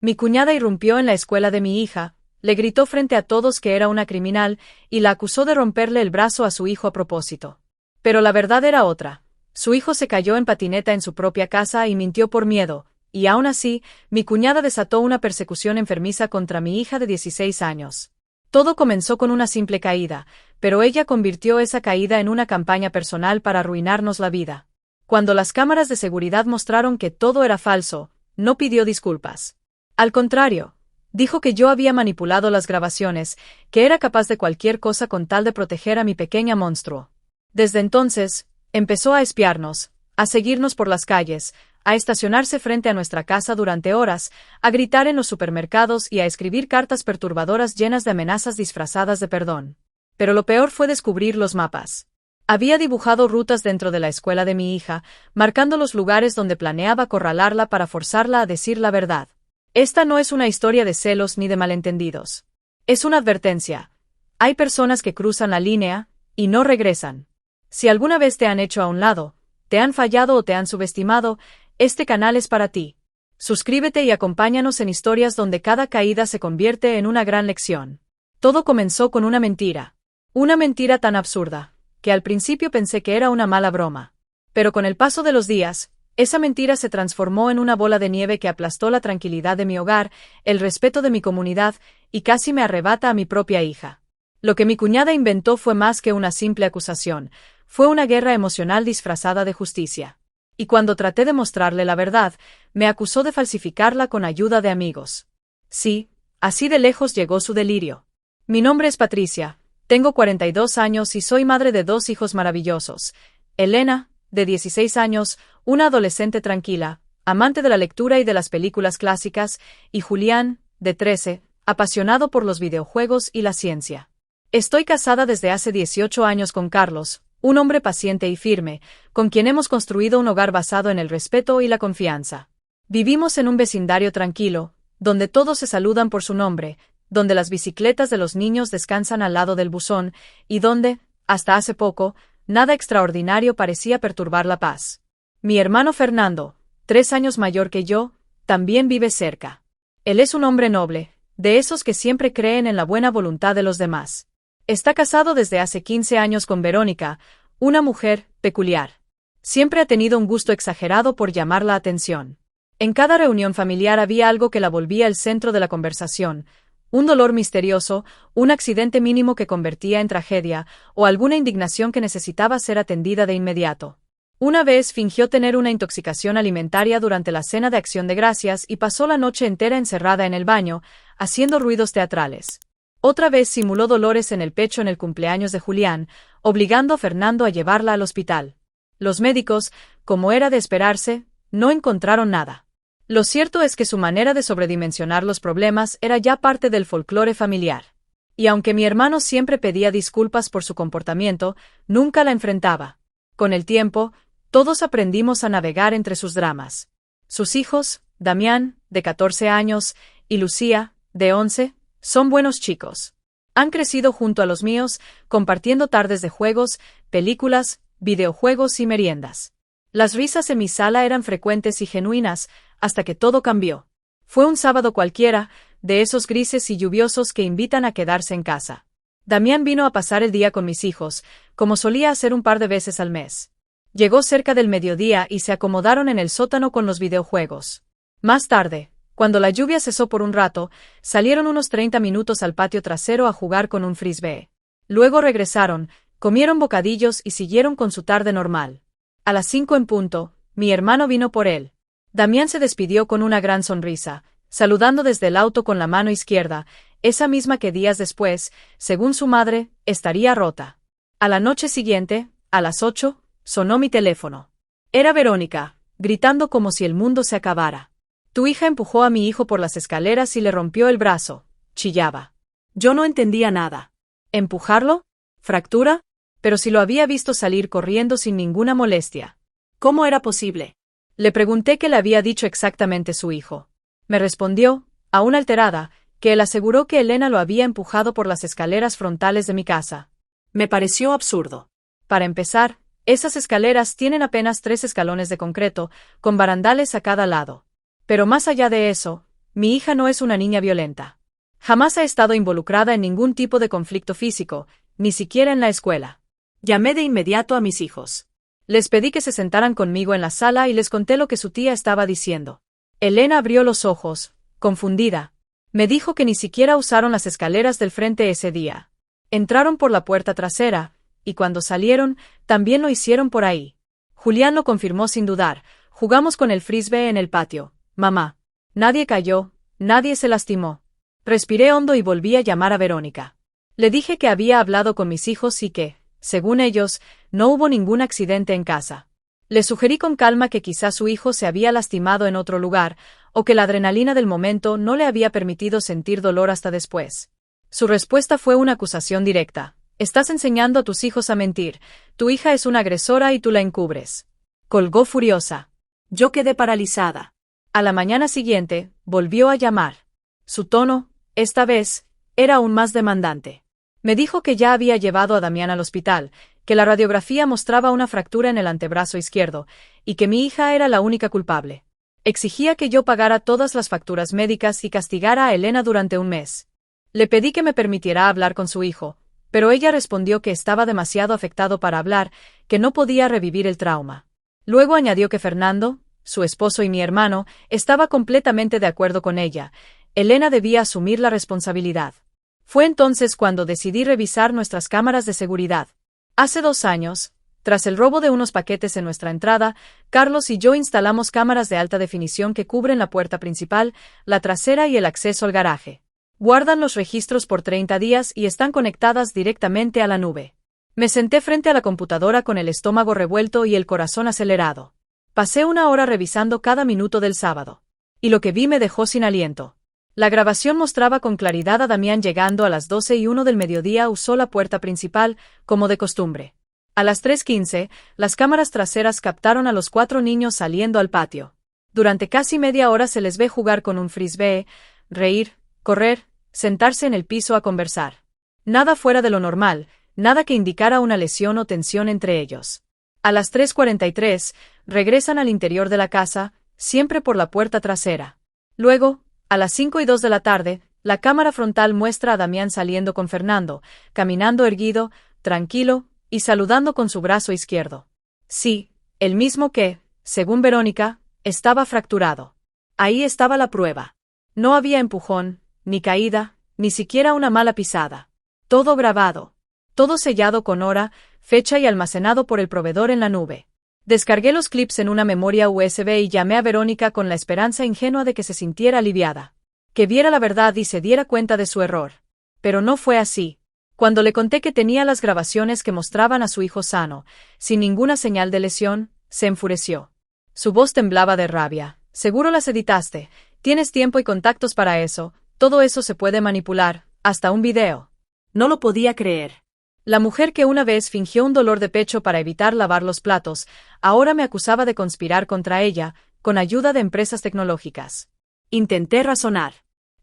Mi cuñada irrumpió en la escuela de mi hija, le gritó frente a todos que era una criminal y la acusó de romperle el brazo a su hijo a propósito. Pero la verdad era otra. Su hijo se cayó en patineta en su propia casa y mintió por miedo, y aún así, mi cuñada desató una persecución enfermiza contra mi hija de 16 años. Todo comenzó con una simple caída, pero ella convirtió esa caída en una campaña personal para arruinarnos la vida. Cuando las cámaras de seguridad mostraron que todo era falso, no pidió disculpas. Al contrario, dijo que yo había manipulado las grabaciones, que era capaz de cualquier cosa con tal de proteger a mi pequeña monstruo. Desde entonces, empezó a espiarnos, a seguirnos por las calles, a estacionarse frente a nuestra casa durante horas, a gritar en los supermercados y a escribir cartas perturbadoras llenas de amenazas disfrazadas de perdón. Pero lo peor fue descubrir los mapas. Había dibujado rutas dentro de la escuela de mi hija, marcando los lugares donde planeaba acorralarla para forzarla a decir la verdad. Esta no es una historia de celos ni de malentendidos. Es una advertencia. Hay personas que cruzan la línea y no regresan. Si alguna vez te han hecho a un lado, te han fallado o te han subestimado, este canal es para ti. Suscríbete y acompáñanos en historias donde cada caída se convierte en una gran lección. Todo comenzó con una mentira. Una mentira tan absurda, que al principio pensé que era una mala broma. Pero con el paso de los días, esa mentira se transformó en una bola de nieve que aplastó la tranquilidad de mi hogar, el respeto de mi comunidad, y casi me arrebata a mi propia hija. Lo que mi cuñada inventó fue más que una simple acusación, fue una guerra emocional disfrazada de justicia. Y cuando traté de mostrarle la verdad, me acusó de falsificarla con ayuda de amigos. Sí, así de lejos llegó su delirio. Mi nombre es Patricia, tengo 42 años y soy madre de 2 hijos maravillosos. Elena, de 16 años, una adolescente tranquila, amante de la lectura y de las películas clásicas, y Julián, de 13, apasionado por los videojuegos y la ciencia. Estoy casada desde hace 18 años con Carlos, un hombre paciente y firme, con quien hemos construido un hogar basado en el respeto y la confianza. Vivimos en un vecindario tranquilo, donde todos se saludan por su nombre, donde las bicicletas de los niños descansan al lado del buzón, y donde, hasta hace poco, nada extraordinario parecía perturbar la paz. Mi hermano Fernando, 3 años mayor que yo, también vive cerca. Él es un hombre noble, de esos que siempre creen en la buena voluntad de los demás. Está casado desde hace 15 años con Verónica, una mujer peculiar. Siempre ha tenido un gusto exagerado por llamar la atención. En cada reunión familiar había algo que la volvía el centro de la conversación, un dolor misterioso, un accidente mínimo que convertía en tragedia, o alguna indignación que necesitaba ser atendida de inmediato. Una vez fingió tener una intoxicación alimentaria durante la cena de Acción de Gracias y pasó la noche entera encerrada en el baño, haciendo ruidos teatrales. Otra vez simuló dolores en el pecho en el cumpleaños de Julián, obligando a Fernando a llevarla al hospital. Los médicos, como era de esperarse, no encontraron nada. Lo cierto es que su manera de sobredimensionar los problemas era ya parte del folclore familiar. Y aunque mi hermano siempre pedía disculpas por su comportamiento, nunca la enfrentaba. Con el tiempo, todos aprendimos a navegar entre sus dramas. Sus hijos, Damián, de 14 años, y Lucía, de 11, son buenos chicos. Han crecido junto a los míos, compartiendo tardes de juegos, películas, videojuegos y meriendas. Las risas en mi sala eran frecuentes y genuinas, hasta que todo cambió. Fue un sábado cualquiera, de esos grises y lluviosos que invitan a quedarse en casa. Damián vino a pasar el día con mis hijos, como solía hacer un par de veces al mes. Llegó cerca del mediodía y se acomodaron en el sótano con los videojuegos. Más tarde, cuando la lluvia cesó por un rato, salieron unos 30 minutos al patio trasero a jugar con un frisbee. Luego regresaron, comieron bocadillos y siguieron con su tarde normal. A las 5 en punto, mi hermano vino por él. Damián se despidió con una gran sonrisa, saludando desde el auto con la mano izquierda, esa misma que días después, según su madre, estaría rota. A la noche siguiente, a las 8, sonó mi teléfono. Era Verónica, gritando como si el mundo se acabara. Tu hija empujó a mi hijo por las escaleras y le rompió el brazo, chillaba. Yo no entendía nada. ¿Empujarlo? ¿Fractura? Pero si lo había visto salir corriendo sin ninguna molestia. ¿Cómo era posible? Le pregunté qué le había dicho exactamente su hijo. Me respondió, aún alterada, que él aseguró que Elena lo había empujado por las escaleras frontales de mi casa. Me pareció absurdo. Para empezar, esas escaleras tienen apenas 3 escalones de concreto, con barandales a cada lado. Pero más allá de eso, Mi hija no es una niña violenta. Jamás ha estado involucrada en ningún tipo de conflicto físico, ni siquiera en la escuela. Llamé de inmediato a mis hijos. Les pedí que se sentaran conmigo en la sala y les conté lo que su tía estaba diciendo. Elena abrió los ojos, confundida. Me dijo que ni siquiera usaron las escaleras del frente ese día. Entraron por la puerta trasera, y cuando salieron, también lo hicieron por ahí. Julián lo confirmó sin dudar. Jugamos con el frisbee en el patio. Mamá. Nadie cayó, nadie se lastimó. Respiré hondo y volví a llamar a Verónica. Le dije que había hablado con mis hijos y que, según ellos, no hubo ningún accidente en casa. Le sugerí con calma que quizá su hijo se había lastimado en otro lugar, o que la adrenalina del momento no le había permitido sentir dolor hasta después. Su respuesta fue una acusación directa. Estás enseñando a tus hijos a mentir. Tu hija es una agresora y tú la encubres. Colgó furiosa. Yo quedé paralizada. A la mañana siguiente, volvió a llamar. Su tono, esta vez, era aún más demandante. Me dijo que ya había llevado a Damián al hospital, que la radiografía mostraba una fractura en el antebrazo izquierdo, y que mi hija era la única culpable. Exigía que yo pagara todas las facturas médicas y castigara a Elena durante un mes. Le pedí que me permitiera hablar con su hijo, pero ella respondió que estaba demasiado afectado para hablar, que no podía revivir el trauma. Luego añadió que Fernando, su esposo y mi hermano, estaba completamente de acuerdo con ella. Elena debía asumir la responsabilidad. Fue entonces cuando decidí revisar nuestras cámaras de seguridad. Hace 2 años, tras el robo de unos paquetes en nuestra entrada, Carlos y yo instalamos cámaras de alta definición que cubren la puerta principal, la trasera y el acceso al garaje. Guardan los registros por 30 días y están conectadas directamente a la nube. Me senté frente a la computadora con el estómago revuelto y el corazón acelerado. Pasé 1 hora revisando cada minuto del sábado. Y lo que vi me dejó sin aliento. La grabación mostraba con claridad a Damián llegando a las 12:01 del mediodía. Usó la puerta principal, como de costumbre. A las 3:15, las cámaras traseras captaron a los 4 niños saliendo al patio. Durante casi media hora se les ve jugar con un frisbee, reír, correr, sentarse en el piso a conversar. Nada fuera de lo normal, nada que indicara una lesión o tensión entre ellos. A las 3:43, regresan al interior de la casa, siempre por la puerta trasera. Luego, a las 5:02 de la tarde, la cámara frontal muestra a Damián saliendo con Fernando, caminando erguido, tranquilo, y saludando con su brazo izquierdo. Sí, el mismo que, según Verónica, estaba fracturado. Ahí estaba la prueba. No había empujón, ni caída, ni siquiera una mala pisada. Todo grabado. Todo sellado con hora, fecha y almacenado por el proveedor en la nube. Descargué los clips en una memoria USB y llamé a Verónica con la esperanza ingenua de que se sintiera aliviada. Que viera la verdad y se diera cuenta de su error. Pero no fue así. Cuando le conté que tenía las grabaciones que mostraban a su hijo sano, sin ninguna señal de lesión, se enfureció. Su voz temblaba de rabia. Seguro las editaste. Tienes tiempo y contactos para eso. Todo eso se puede manipular, hasta un video. No lo podía creer. La mujer que una vez fingió un dolor de pecho para evitar lavar los platos, ahora me acusaba de conspirar contra ella, con ayuda de empresas tecnológicas. Intenté razonar.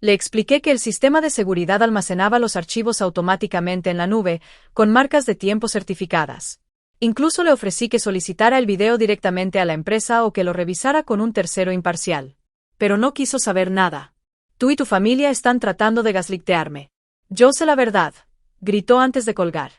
Le expliqué que el sistema de seguridad almacenaba los archivos automáticamente en la nube, con marcas de tiempo certificadas. Incluso le ofrecí que solicitara el video directamente a la empresa o que lo revisara con un tercero imparcial. Pero no quiso saber nada. Tú y tu familia están tratando de gaslightearme. Yo sé la verdad, gritó antes de colgar.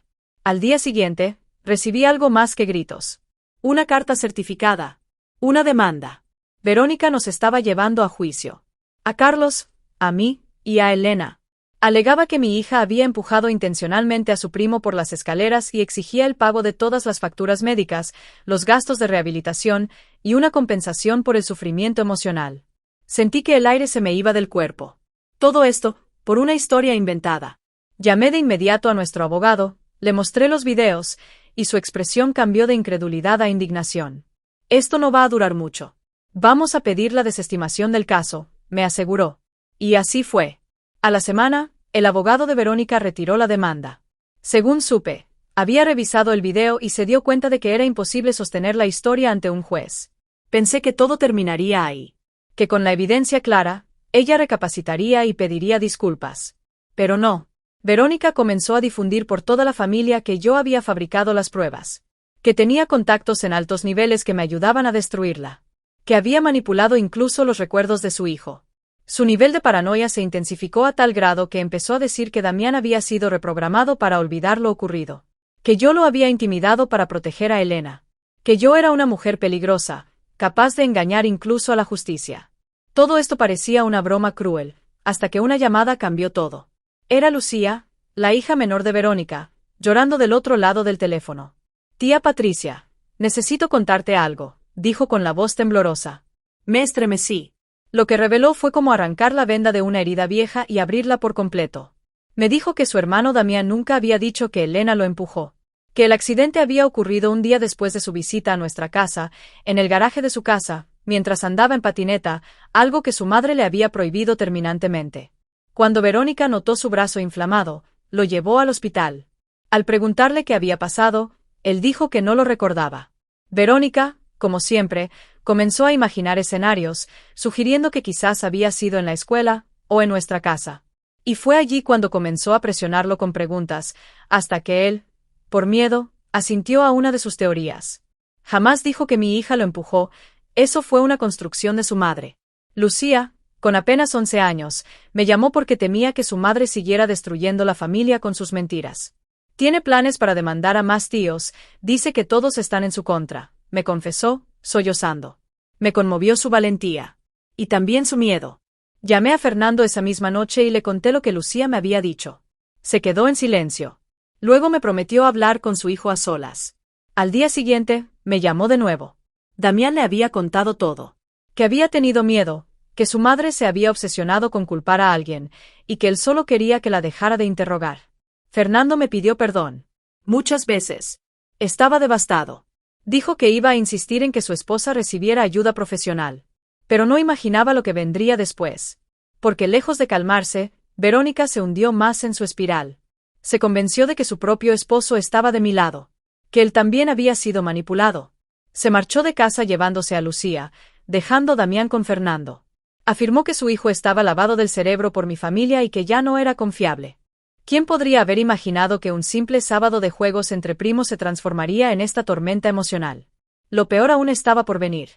Al día siguiente, recibí algo más que gritos. Una carta certificada. Una demanda. Verónica nos estaba llevando a juicio. A Carlos, a mí, y a Elena. Alegaba que mi hija había empujado intencionalmente a su primo por las escaleras y exigía el pago de todas las facturas médicas, los gastos de rehabilitación y una compensación por el sufrimiento emocional. Sentí que el aire se me iba del cuerpo. Todo esto, por una historia inventada. Llamé de inmediato a nuestro abogado, le mostré los videos, y su expresión cambió de incredulidad a indignación. Esto no va a durar mucho. Vamos a pedir la desestimación del caso, me aseguró. Y así fue. A la semana, el abogado de Verónica retiró la demanda. Según supe, había revisado el video y se dio cuenta de que era imposible sostener la historia ante un juez. Pensé que todo terminaría ahí. Que con la evidencia clara, ella recapacitaría y pediría disculpas. Pero no. Verónica comenzó a difundir por toda la familia que yo había fabricado las pruebas. Que tenía contactos en altos niveles que me ayudaban a destruirla. Que había manipulado incluso los recuerdos de su hijo. Su nivel de paranoia se intensificó a tal grado que empezó a decir que Damián había sido reprogramado para olvidar lo ocurrido, que yo lo había intimidado para proteger a Elena, que yo era una mujer peligrosa, capaz de engañar incluso a la justicia. Todo esto parecía una broma cruel, hasta que una llamada cambió todo. Era Lucía, la hija menor de Verónica, llorando del otro lado del teléfono. «Tía Patricia, necesito contarte algo», dijo con la voz temblorosa. Me estremecí. Lo que reveló fue como arrancar la venda de una herida vieja y abrirla por completo. Me dijo que su hermano Damián nunca había dicho que Elena lo empujó, que el accidente había ocurrido un día después de su visita a nuestra casa, en el garaje de su casa, mientras andaba en patineta, algo que su madre le había prohibido terminantemente. Cuando Verónica notó su brazo inflamado, lo llevó al hospital. Al preguntarle qué había pasado, él dijo que no lo recordaba. Verónica, como siempre, comenzó a imaginar escenarios, sugiriendo que quizás había sido en la escuela o en nuestra casa. Y fue allí cuando comenzó a presionarlo con preguntas, hasta que él, por miedo, asintió a una de sus teorías. Jamás dijo que mi hija lo empujó, eso fue una construcción de su madre. Lucía, con apenas 11 años, me llamó porque temía que su madre siguiera destruyendo la familia con sus mentiras. Tiene planes para demandar a más tíos, dice que todos están en su contra, me confesó, sollozando. Me conmovió su valentía. Y también su miedo. Llamé a Fernando esa misma noche y le conté lo que Lucía me había dicho. Se quedó en silencio. Luego me prometió hablar con su hijo a solas. Al día siguiente, me llamó de nuevo. Damián le había contado todo. Que había tenido miedo, que su madre se había obsesionado con culpar a alguien, y que él solo quería que la dejara de interrogar. Fernando me pidió perdón. Muchas veces. Estaba devastado. Dijo que iba a insistir en que su esposa recibiera ayuda profesional. Pero no imaginaba lo que vendría después. Porque lejos de calmarse, Verónica se hundió más en su espiral. Se convenció de que su propio esposo estaba de mi lado. Que él también había sido manipulado. Se marchó de casa llevándose a Lucía, dejando a Damián con Fernando. Afirmó que su hijo estaba lavado del cerebro por mi familia y que ya no era confiable. ¿Quién podría haber imaginado que un simple sábado de juegos entre primos se transformaría en esta tormenta emocional? Lo peor aún estaba por venir.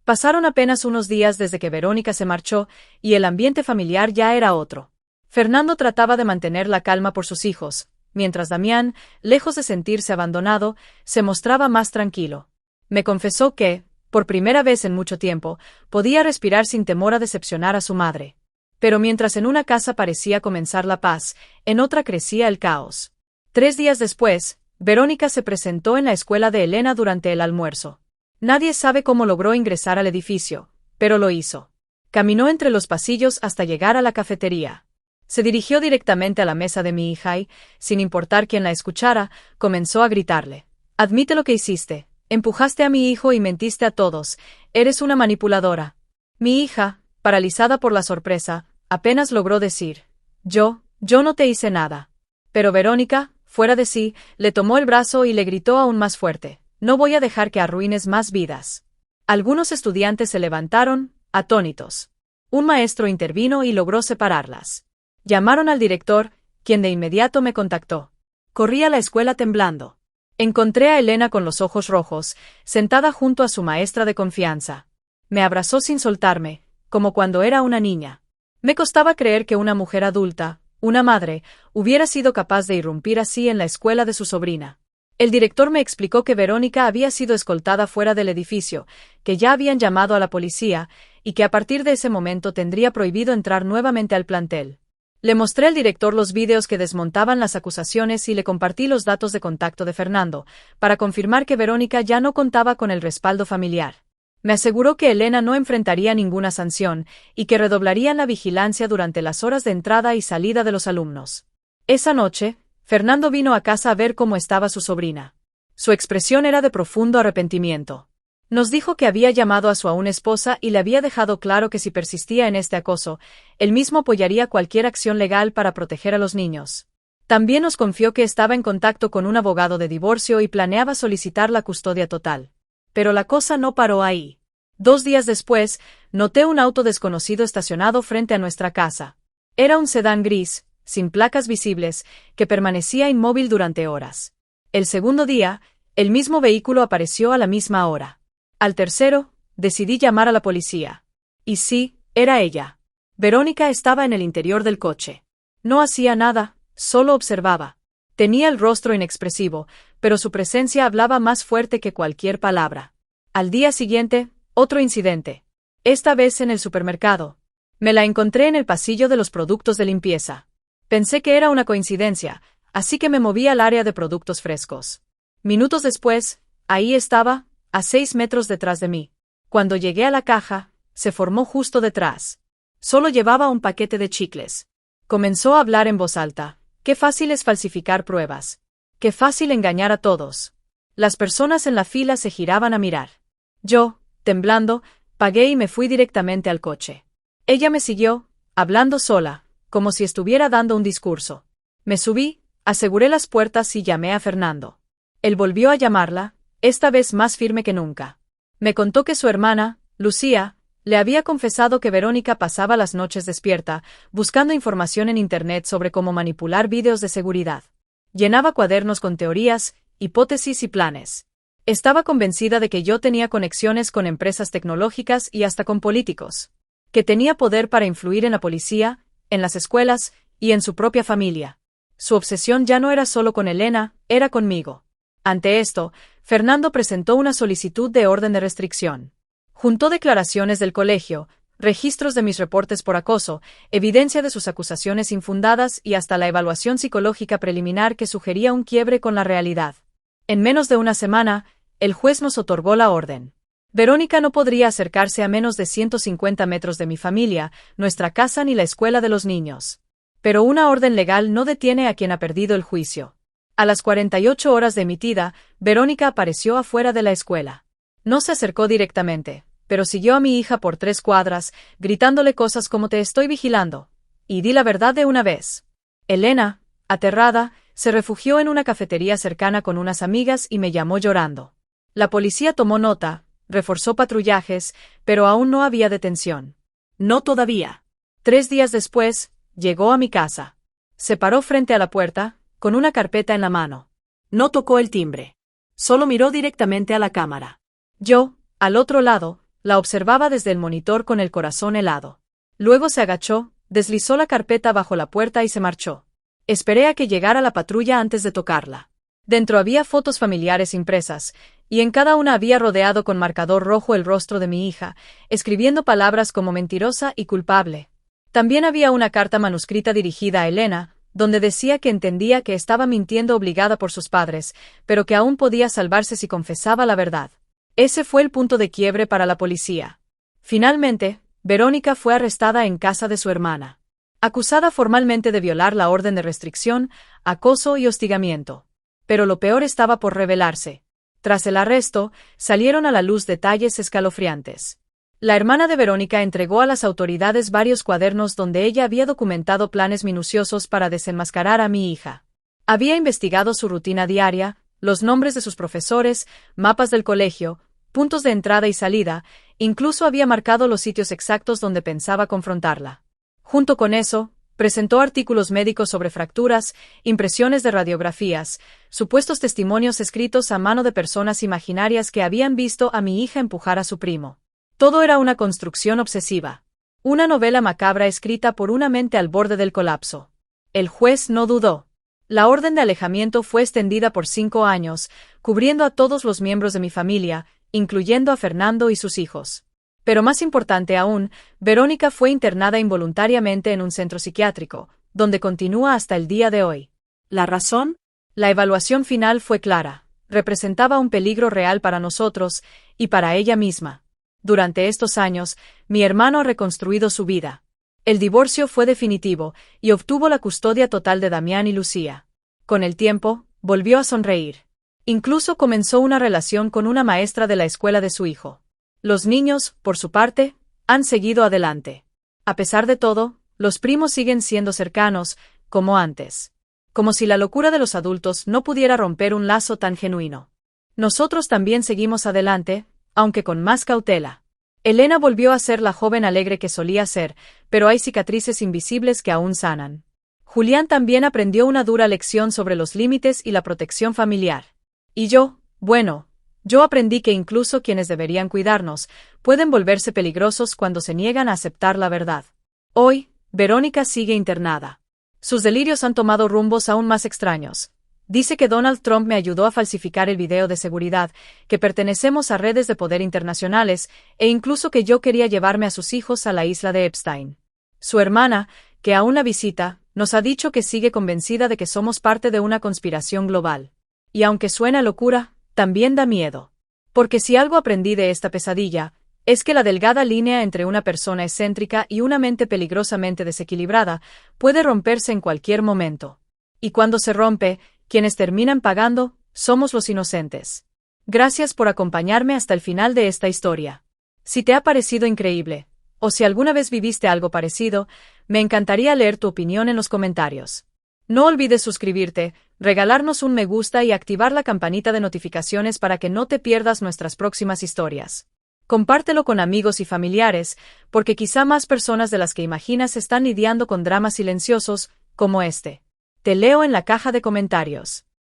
Pasaron apenas unos días desde que Verónica se marchó, y el ambiente familiar ya era otro. Fernando trataba de mantener la calma por sus hijos, mientras Damián, lejos de sentirse abandonado, se mostraba más tranquilo. Me confesó que, por primera vez en mucho tiempo, podía respirar sin temor a decepcionar a su madre. Pero mientras en una casa parecía comenzar la paz, en otra crecía el caos. 3 días después, Verónica se presentó en la escuela de Elena durante el almuerzo. Nadie sabe cómo logró ingresar al edificio, pero lo hizo. Caminó entre los pasillos hasta llegar a la cafetería. Se dirigió directamente a la mesa de mi hija y, sin importar quién la escuchara, comenzó a gritarle. «Admite lo que hiciste. Empujaste a mi hijo y mentiste a todos. Eres una manipuladora». Mi hija, paralizada por la sorpresa, apenas logró decir, yo no te hice nada. Pero Verónica, fuera de sí, le tomó el brazo y le gritó aún más fuerte, no voy a dejar que arruines más vidas. Algunos estudiantes se levantaron, atónitos. Un maestro intervino y logró separarlas. Llamaron al director, quien de inmediato me contactó. Corrí a la escuela temblando. Encontré a Elena con los ojos rojos, sentada junto a su maestra de confianza. Me abrazó sin soltarme, como cuando era una niña. Me costaba creer que una mujer adulta, una madre, hubiera sido capaz de irrumpir así en la escuela de su sobrina. El director me explicó que Verónica había sido escoltada fuera del edificio, que ya habían llamado a la policía, y que a partir de ese momento tendría prohibido entrar nuevamente al plantel. Le mostré al director los vídeos que desmontaban las acusaciones y le compartí los datos de contacto de Fernando, para confirmar que Verónica ya no contaba con el respaldo familiar. Me aseguró que Elena no enfrentaría ninguna sanción, y que redoblarían la vigilancia durante las horas de entrada y salida de los alumnos. Esa noche, Fernando vino a casa a ver cómo estaba su sobrina. Su expresión era de profundo arrepentimiento. Nos dijo que había llamado a su aún esposa y le había dejado claro que si persistía en este acoso, él mismo apoyaría cualquier acción legal para proteger a los niños. También nos confió que estaba en contacto con un abogado de divorcio y planeaba solicitar la custodia total. Pero la cosa no paró ahí. 2 días después, noté un auto desconocido estacionado frente a nuestra casa. Era un sedán gris, sin placas visibles, que permanecía inmóvil durante horas. El segundo día, el mismo vehículo apareció a la misma hora. Al tercero, decidí llamar a la policía. Y sí, era ella. Verónica estaba en el interior del coche. No hacía nada, solo observaba. Tenía el rostro inexpresivo, pero su presencia hablaba más fuerte que cualquier palabra. Al día siguiente, otro incidente. Esta vez en el supermercado. Me la encontré en el pasillo de los productos de limpieza. Pensé que era una coincidencia, así que me moví al área de productos frescos. Minutos después, ahí estaba, a 6 metros detrás de mí. Cuando llegué a la caja, se formó justo detrás. Solo llevaba un paquete de chicles. Comenzó a hablar en voz alta. Qué fácil es falsificar pruebas. Qué fácil engañar a todos. Las personas en la fila se giraban a mirar. Yo, temblando, pagué y me fui directamente al coche. Ella me siguió, hablando sola, como si estuviera dando un discurso. Me subí, aseguré las puertas y llamé a Fernando. Él volvió a llamarla, esta vez más firme que nunca. Me contó que su hermana, Lucía, le había confesado que Verónica pasaba las noches despierta, buscando información en Internet sobre cómo manipular vídeos de seguridad. Llenaba cuadernos con teorías, hipótesis y planes. Estaba convencida de que yo tenía conexiones con empresas tecnológicas y hasta con políticos. Que tenía poder para influir en la policía, en las escuelas y en su propia familia. Su obsesión ya no era solo con Elena, era conmigo. Ante esto, Fernando presentó una solicitud de orden de restricción. Juntó declaraciones del colegio, registros de mis reportes por acoso, evidencia de sus acusaciones infundadas y hasta la evaluación psicológica preliminar que sugería un quiebre con la realidad. En menos de una semana, el juez nos otorgó la orden. Verónica no podría acercarse a menos de 150 metros de mi familia, nuestra casa ni la escuela de los niños. Pero una orden legal no detiene a quien ha perdido el juicio. A las 48 horas de emitida, Verónica apareció afuera de la escuela. No se acercó directamente, pero siguió a mi hija por 3 cuadras, gritándole cosas como te estoy vigilando. Y di la verdad de una vez. Elena, aterrada, se refugió en una cafetería cercana con unas amigas y me llamó llorando. La policía tomó nota, reforzó patrullajes, pero aún no había detención. No todavía. 3 días después, llegó a mi casa. Se paró frente a la puerta, con una carpeta en la mano. No tocó el timbre. Solo miró directamente a la cámara. Yo, al otro lado, la observaba desde el monitor con el corazón helado. Luego se agachó, deslizó la carpeta bajo la puerta y se marchó. Esperé a que llegara la patrulla antes de tocarla. Dentro había fotos familiares impresas, y en cada una había rodeado con marcador rojo el rostro de mi hija, escribiendo palabras como mentirosa y culpable. También había una carta manuscrita dirigida a Elena, donde decía que entendía que estaba mintiendo obligada por sus padres, pero que aún podía salvarse si confesaba la verdad. Ese fue el punto de quiebre para la policía. Finalmente, Verónica fue arrestada en casa de su hermana, acusada formalmente de violar la orden de restricción, acoso y hostigamiento. Pero lo peor estaba por revelarse. Tras el arresto, salieron a la luz detalles escalofriantes. La hermana de Verónica entregó a las autoridades varios cuadernos donde ella había documentado planes minuciosos para desenmascarar a mi hija. Había investigado su rutina diaria, los nombres de sus profesores, mapas del colegio, puntos de entrada y salida, incluso había marcado los sitios exactos donde pensaba confrontarla. Junto con eso, presentó artículos médicos sobre fracturas, impresiones de radiografías, supuestos testimonios escritos a mano de personas imaginarias que habían visto a mi hija empujar a su primo. Todo era una construcción obsesiva. Una novela macabra escrita por una mente al borde del colapso. El juez no dudó. La orden de alejamiento fue extendida por 5 años, cubriendo a todos los miembros de mi familia, incluyendo a Fernando y sus hijos. Pero más importante aún, Verónica fue internada involuntariamente en un centro psiquiátrico, donde continúa hasta el día de hoy. ¿La razón? La evaluación final fue clara. Representaba un peligro real para nosotros y para ella misma. Durante estos años, mi hermano ha reconstruido su vida. El divorcio fue definitivo y obtuvo la custodia total de Damián y Lucía. Con el tiempo, volvió a sonreír. Incluso comenzó una relación con una maestra de la escuela de su hijo. Los niños, por su parte, han seguido adelante. A pesar de todo, los primos siguen siendo cercanos, como antes. Como si la locura de los adultos no pudiera romper un lazo tan genuino. Nosotros también seguimos adelante, aunque con más cautela. Elena volvió a ser la joven alegre que solía ser, pero hay cicatrices invisibles que aún sanan. Julián también aprendió una dura lección sobre los límites y la protección familiar. Y yo aprendí que incluso quienes deberían cuidarnos, pueden volverse peligrosos cuando se niegan a aceptar la verdad. Hoy, Verónica sigue internada. Sus delirios han tomado rumbos aún más extraños. Dice que Donald Trump me ayudó a falsificar el video de seguridad, que pertenecemos a redes de poder internacionales, e incluso que yo quería llevarme a sus hijos a la isla de Epstein. Su hermana, que aún la visita, nos ha dicho que sigue convencida de que somos parte de una conspiración global. Y aunque suena locura, también da miedo. Porque si algo aprendí de esta pesadilla, es que la delgada línea entre una persona excéntrica y una mente peligrosamente desequilibrada puede romperse en cualquier momento. Y cuando se rompe, quienes terminan pagando, somos los inocentes. Gracias por acompañarme hasta el final de esta historia. Si te ha parecido increíble, o si alguna vez viviste algo parecido, me encantaría leer tu opinión en los comentarios. No olvides suscribirte, regalarnos un me gusta y activar la campanita de notificaciones para que no te pierdas nuestras próximas historias. Compártelo con amigos y familiares, porque quizá más personas de las que imaginas están lidiando con dramas silenciosos, como este. Te leo en la caja de comentarios.